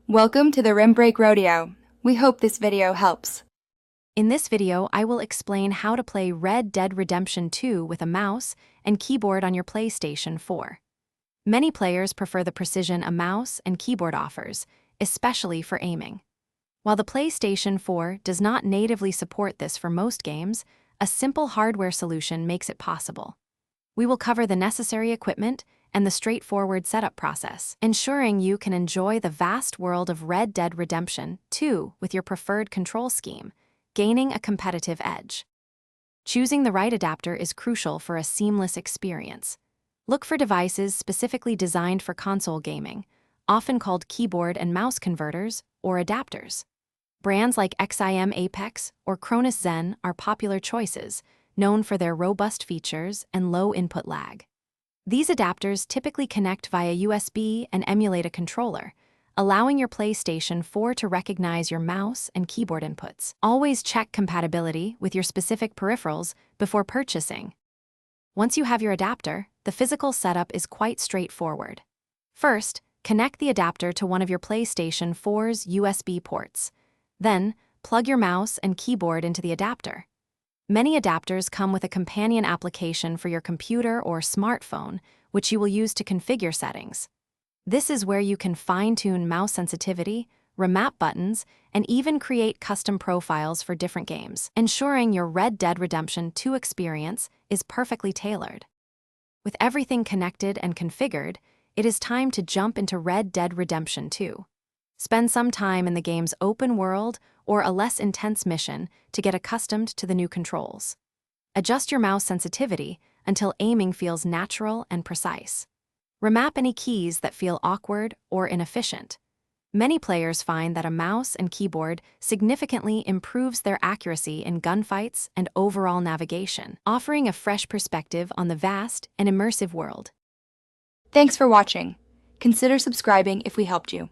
Welcome to the Rim Break Rodeo. We hope this video helps. In this video, I will explain how to play Red Dead Redemption 2 with a mouse and keyboard on your PlayStation 4. Many players prefer the precision a mouse and keyboard offers, especially for aiming. While the PlayStation 4 does not natively support this for most games, a simple hardware solution makes it possible. We will cover the necessary equipment and the straightforward setup process, ensuring you can enjoy the vast world of Red Dead Redemption 2 with your preferred control scheme, gaining a competitive edge. Choosing the right adapter is crucial for a seamless experience. Look for devices specifically designed for console gaming, often called keyboard and mouse converters or adapters. Brands like XIM Apex or Cronus Zen are popular choices, known for their robust features and low input lag. These adapters typically connect via USB and emulate a controller, allowing your PlayStation 4 to recognize your mouse and keyboard inputs. Always check compatibility with your specific peripherals before purchasing. Once you have your adapter, the physical setup is quite straightforward. First, connect the adapter to one of your PlayStation 4's USB ports. Then, plug your mouse and keyboard into the adapter. Many adapters come with a companion application for your computer or smartphone, which you will use to configure settings. This is where you can fine-tune mouse sensitivity, remap buttons, and even create custom profiles for different games, ensuring your Red Dead Redemption 2 experience is perfectly tailored. With everything connected and configured, it is time to jump into Red Dead Redemption 2. Spend some time in the game's open world or a less intense mission to get accustomed to the new controls. Adjust your mouse sensitivity until aiming feels natural and precise. Remap any keys that feel awkward or inefficient. Many players find that a mouse and keyboard significantly improves their accuracy in gunfights and overall navigation, offering a fresh perspective on the vast and immersive world. Thanks for watching. Consider subscribing if we helped you.